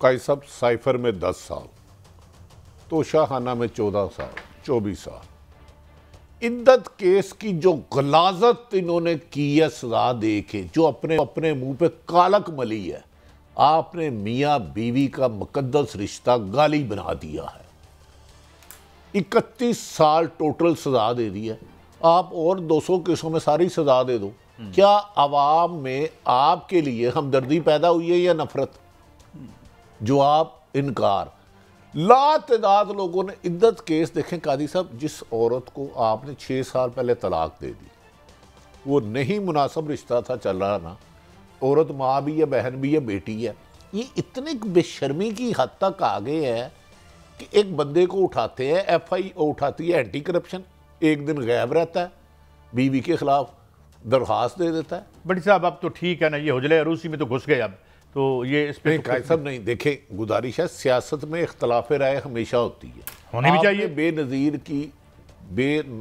काई साहब साइफर में 10 साल, तोशाखाना में 14 साल, 24 साल। इद्दत केस की जो गलाजत इन्होंने की है सजा दे के, जो अपने मुंह पे कालक मली है, आपने मियाँ बीवी का मुकद्दस रिश्ता गाली बना दिया है। 31 साल टोटल सजा दे दी है। आप और 200 केसों में सारी सजा दे दो, क्या आवाम में आपके लिए हमदर्दी पैदा हुई है या नफरत? जवाब इनकार। लातदाद लोगों ने इद्दत केस देखें कादी साहब, जिस औरत को आपने 6 साल पहले तलाक दे दी, वो नहीं मुनासिब रिश्ता था चल रहा ना, औरत माँ भी है, बहन भी है, बेटी है। ये इतने बेशर्मी की हद तक आ गए हैं कि एक बंदे को उठाते हैं, FIO उठाती है एंटी करप्शन, एक दिन गायब रहता है, बीवी के खिलाफ दरख्वास्त दे देता है। बड़ी साहब अब तो ठीक है ना, ये हुजले अरूसी में तो घुस गए, अब तो ये इस पे तो सब नहीं। देखें, गुजारिश है, सियासत में इख्तलाफ राय हमेशा होती है, होनी भी चाहिए। बेनज़ीर की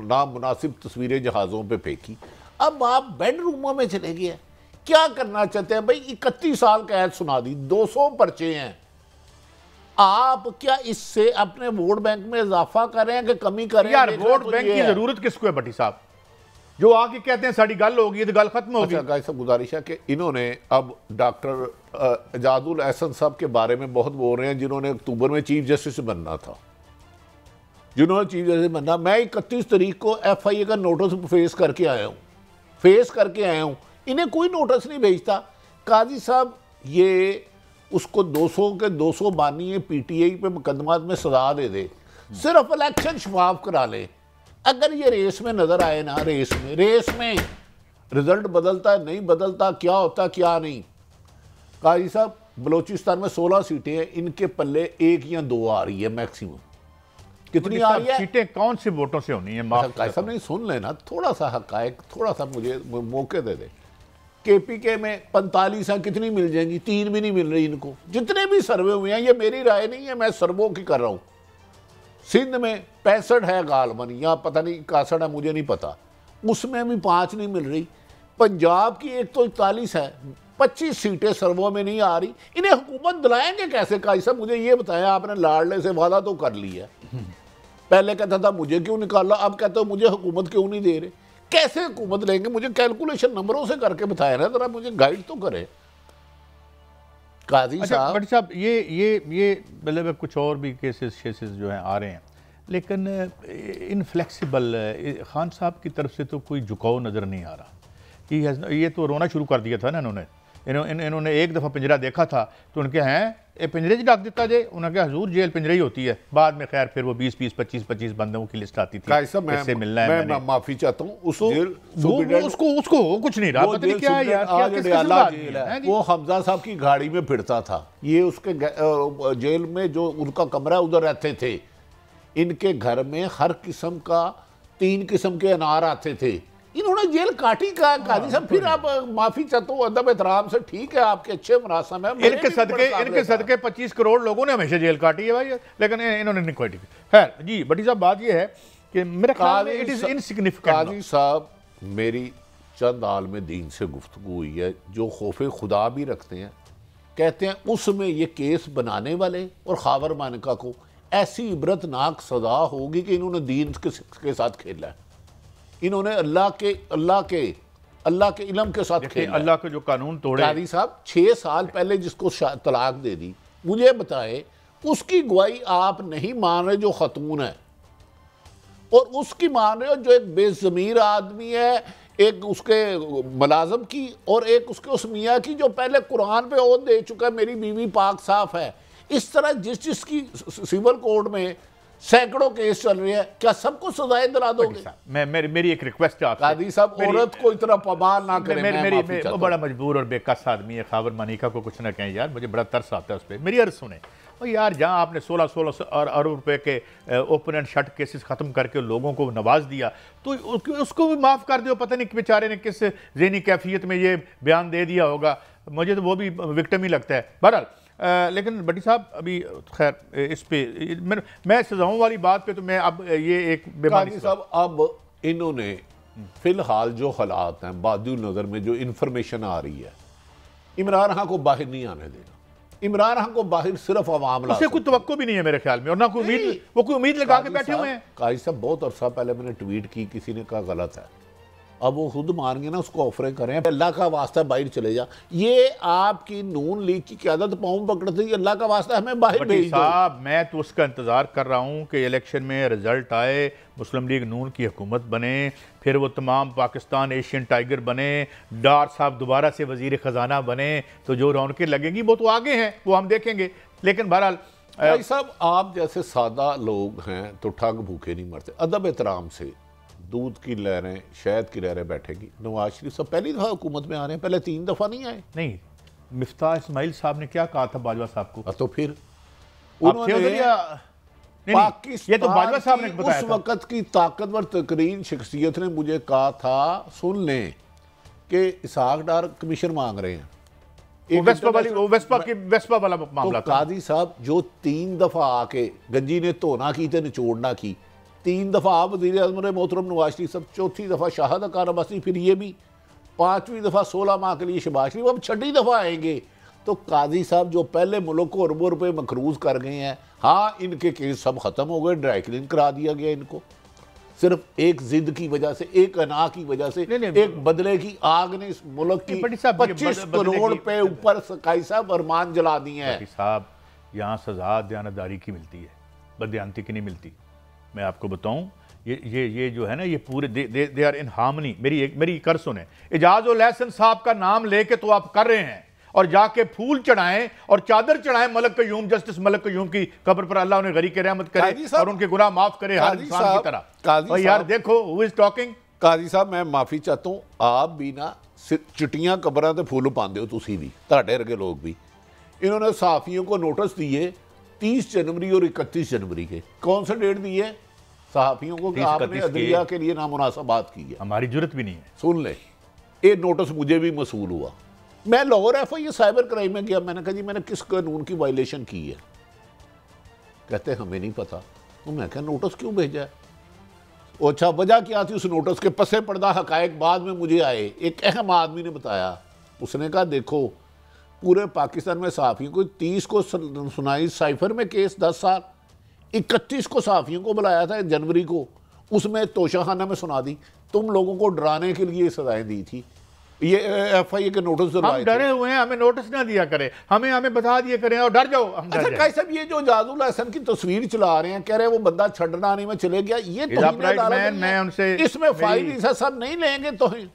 नामुनासिब तस्वीरें जहाज़ों पे फेंकी, अब आप बेडरूमों में चले गए। क्या करना चाहते हैं भाई? 31 साल कैद सुना दी, 200 पर्चे हैं। आप क्या इससे अपने वोट बैंक में इजाफा कर रहे हैं कि कमी कर रहे हैं? यार वोट बैंक की जरूरत किसको है भट्टी साहब? जो आके कहते हैं साड़ी गल होगी तो गल खत्म होगी। अच्छा गाइस, गुजारिश है कि इन्होंने अब डॉक्टर एजाजुल एहसन साहब के बारे में बहुत बोल रहे हैं, जिन्होंने अक्टूबर में चीफ जस्टिस बनना था, जिन्होंने चीफ जस्टिस बनना। मैं 31 तारीख को FIA का नोटिस फेस करके आया हूँ, इन्हें कोई नोटिस नहीं भेजता। काजी साहब ये उसको 200 के 200 बानिए PTI पे मुकदमात में सजा दे दे, सिर्फ इलेक्शन शफाफ करा ले। अगर ये रेस में नजर आए ना, रेस में रिजल्ट बदलता है नहीं बदलता, क्या होता क्या नहीं। काजी साहब बलोचिस्तान में 16 सीटें हैं, इनके पल्ले 1 या 2 आ रही है मैक्सिमम। कितनी आ रही है? सीटें कौन से वोटों से होनी है? काजी साहब नहीं सुन लेना, थोड़ा सा हकायक, थोड़ा सा मुझे मौके दे दे। KPK में 45 हैं, कितनी मिल जाएंगी? 3 भी नहीं मिल रही इनको। जितने भी सर्वे हुए हैं, ये मेरी राय नहीं है, मैं सर्वों की कर रहा हूँ। सिंध में 65 है गालमन, या पता नहीं 61 है, मुझे नहीं पता, उसमें भी 5 नहीं मिल रही। पंजाब की एक तो 41 है, 25 सीटें सर्वों में नहीं आ रही। इन्हें हुकूमत दिलाएंगे कैसे? काजी साहब मुझे ये बताया, आपने लाडले से वादा तो कर लिया, पहले कहता था मुझे क्यों निकाला, अब कहते हो मुझे हुकूमत क्यों नहीं दे रहे। कैसे हुकूमत लेंगे? मुझे कैलकुलेशन नंबरों से करके बताया ना, जरा मुझे गाइड तो करे काजी साहब। बट साहब ये मतलब कुछ और भी केसेस जो हैं आ रहे हैं, लेकिन इनफ्लेक्सिबल खान साहब की तरफ से तो कोई झुकाव नज़र नहीं आ रहा कि ये तो रोना शुरू कर दिया था ना इन्होंने एक दफ़ा पिंजरा देखा था तो उनके हैं ये पिंजरे से डाक देता जाए, उन्होंने कहा हजूर जेल पिंजरा ही होती है। बाद में खैर फिर वो 20-20 25-25 बंदों की लिस्ट आती थी, इससे मिलना है। मैं माफी चाहता हूँ, उसको कुछ नहीं रहा, पता नहीं क्या है यार, वो हमजा साहब की गाड़ी में फिरता था, ये उसके जेल में जो उनका कमरा उधर रहते थे, इनके घर में हर किस्म का 3 किस्म के अनार आते थे। इन्होंने जेल काटी का काजी साहब। फिर आप माफी चाहता हूँ अदब एहतराम से, ठीक है आपके अच्छे मुनासब है, इनके सदके 25 करोड़ लोगों ने हमेशा जेल काटी है भाई, लेकिन इन्होंने नहीं काटी। खैर जी बड़ी साहब बात ये है कि मेरे ख्याल में इट इज इनसिग्निफिकेंट। काजी साहब मेरी चंद आलम दीन से गुफ्तगू हुई है, जो खौफ खुदा भी रखते हैं, कहते हैं उसमें ये केस बनाने वाले और खावर मानका को ऐसी इबरतनाक सजा होगी कि इन्होंने दीन के साथ खेला है, इन्होंने अल्लाह के इल्म के साथ खेला, अल्लाह के जो कानून तोड़े। काजी साहब 6 साल पहले जिसको तलाक दे दी, मुझे बताए उसकी गवाही आप नहीं मान रहे जो खतून है, और उसकी मान रहे हो जो एक बेज़मीर आदमी है, एक उसके मुलाजम की और एक उसके उस मियाँ की जो पहले कुरान पे ओथ दे चुका है मेरी बीवी पाक साफ है। इस तरह जिसकी सिविल कोर्ट में सैकड़ों केस चल रहे हैं, क्या सबको सजाएं दिला दोगे? मेरी एक रिक्वेस्ट है आपसे कादी साहब, औरत को इतना पमाल ना करें। मेरी बड़ा मजबूर और बेकस आदमी है खावर मानिका को कुछ ना कहें यार, मुझे बड़ा तरस आता है उस पर। मेरी अर्ज सुने और यार, जहाँ आपने 16 अरब रुपए के ओपन एंड शट केसेस ख़त्म करके लोगों को नवाज दिया, तो उसको भी माफ़ कर दो। पता नहीं कि बेचारे ने किस ज़हनी कैफियत में ये बयान दे दिया होगा, मुझे तो वो भी विक्टिम ही लगता है। बहरहाल लेकिन भट्टी साहब अभी खैर इस पे मैं सजाओं वाली बात पे तो मैं अब ये एक बीमारी साहब, अब इन्होंने फिलहाल जो हालात हैं बादुल नगर में, जो इंफॉर्मेशन आ रही है, इमरान खान को बाहर नहीं आने देना। इमरान खान को बाहर सिर्फ अवाम ला उसे कोई तवक्को भी नहीं है मेरे ख्याल में, और ना कोई उम्मीद, वो कोई उम्मीद लगा के बैठे हुए हैं। काजी साहब बहुत अरसा पहले मैंने ट्वीट की, किसी ने कहा गलत है, अब वो खुद मान गए ना, उसको ऑफरें करें, अल्लाह का वास्ता बाहर चले जा। ये आपकी नून लीग की क़यादत पाँव पकड़ती है, अल्लाह का वास्ता हमें बाहर भेज दो। साहब मैं तो उसका इंतज़ार कर रहा हूँ कि इलेक्शन में रिजल्ट आए, मुस्लिम लीग नून की हुकूमत बने, फिर वो तमाम पाकिस्तान एशियन टाइगर बने, डार साहब दोबारा से वज़ीर ख़जाना बने, तो जो रौनकें लगेंगी वो तो आगे हैं, वो हम देखेंगे। लेकिन बहरहाल भाई साहब, आप जैसे सादा लोग हैं तो ठग भूखे नहीं मरते। अदब एहतराम से दूध की लहरें, शहद की लहरें बैठेगी। नवाज शरीफ साहब पहली दफ़ा हुकूमत में आ रहे हैं, पहले 3 दफ़ा नहीं आए। नहीं, मिफ्ताह इस्माइल साहब ने क्या कहा था बाजवा साहब को? तो फिर ये तो बाजवा साहब ने बताया उस वक्त की ताकतवर तकरीन शख्सियत ने मुझे कहा था, सुन लें कि इसहाक डार कमीशन मांग रहे हैं, वेस्पा वाला मामला। तो कादी साहब जो 3 दफ़ा आके गंजी ने धोना की तो निचोड़ना की, 3 दफ़ा आप वज़ीर आज़म मोहतरम नवाज शरीफ साहब, चौथी दफ़ा शाहद अकार अब्बासी, फिर ये भी 5वीं दफ़ा 16 माह के लिए शहबाज शरीफ, अब 6ठी दफ़ा आएंगे। तो काजी साहब जो पहले मुल्क को अरबों रुपये मकरूज कर गए हैं, हाँ इनके केस सब ख़त्म हो गए, ड्राई क्लीन करा दिया गया इनको, सिर्फ एक जिद की वजह से, एक अना की वजह से, एक बदले की आग ने इस मुल्क की 25 करोड़ पे ऊपर काजी साहब अरमान जला दिए हैं। साहब यहाँ सजा दयानतदारी की मिलती है, बदयांती की नहीं मिलती। मैं आपको बताऊं, ये जो है ना, ये पूरे दे आर इन हार्मनी। मेरी कर सुने, एजाज उल एहसन साहब का नाम लेके तो आप कर रहे हैं, और जाके फूल चढ़ाएं और चादर चढ़ाएं मलक कयूम, जस्टिस मलक कयूम की कब्र पर, अल्लाह उन्हें गरीक रहमत करे और उनके गुनाह माफ करे हर इंसान की तरह। और यार देखो हु इज टॉकिंग। काजी साहब मैं माफी चाहता हूँ, आप भी ना चिट्टियां कब्रां ते फुल पाते हो, तुसी भी, तुहाडे वर्गे लोग भी। इन्होंने सहाफियों को नोटिस दिए 30 जनवरी और 31 जनवरी के। कौन सा डेट दी है सहाफियों को कि आपने अदलिया के लिए नामुनासिब बात की है? हमारी जरूरत भी नहीं है। सुन ले, ये नोटिस मुझे भी मसूल हुआ। मैं लाहौर FI साइबर क्राइम में गया, मैंने कहा जी मैंने किस कानून की वायलेशन की है? कहते हमें नहीं पता। तो मैं क्या नोटिस क्यों भेजा है? अच्छा वजह क्या थी उस नोटिस के? पसे पर्दा हकायक बाद में मुझे आए, एक अहम आदमी ने बताया। उसने कहा देखो पूरे पाकिस्तान में सहाफ़ियों को 30 को सुनाई साइफर में केस 10 साल, 31 को सहाफ़ियों को बुलाया था जनवरी को, उसमें तोशाखाना में सुना दी। तुम लोगों को डराने के लिए सजाएं दी थी। ये FI के नोटिस हम डरे हुए हैं, हमें नोटिस ना दिया करें, हमें बता दिया करें और डर जाओ हम। अच्छा काई साहब, ये जो एजाजुल एहसन की तस्वीर चला रहे हैं, कह रहे हैं वो बंदा छड़ना नहीं में चले गया, ये तो मैं उनसे इसमें फायदा सब नहीं लेंगे तो है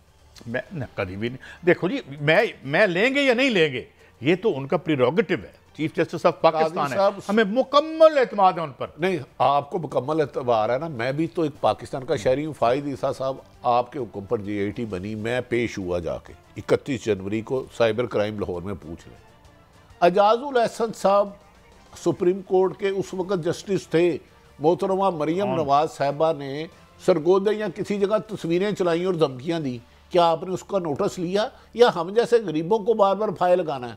मैं कभी भी नहीं। देखो जी, मैं लेंगे या नहीं लेंगे ये तो उनका प्रीरोगेटिव है, चीफ जस्टिस ऑफ पाकिस्तान है, हमें मुकम्मल एतमाद है उन पर। नहीं, आपको मुकम्मल एतबार है ना, मैं भी तो एक पाकिस्तान का शहरी हूँ। फाइद ईसा साहब आपके हुक्म पर GIT बनी, मैं पेश हुआ जाके 31 जनवरी को साइबर क्राइम लाहौर में पूछ लें। एजाजुल एहसन साहब सुप्रीम कोर्ट के उस वक्त जस्टिस थे, मोहतरमा मरियम नवाज साहबा ने सरगोदे या किसी जगह तस्वीरें चलाई और धमकियाँ दी। क्या आपने उसका नोटिस लिया, या हम जैसे गरीबों को बार बार फाइल लगाना है?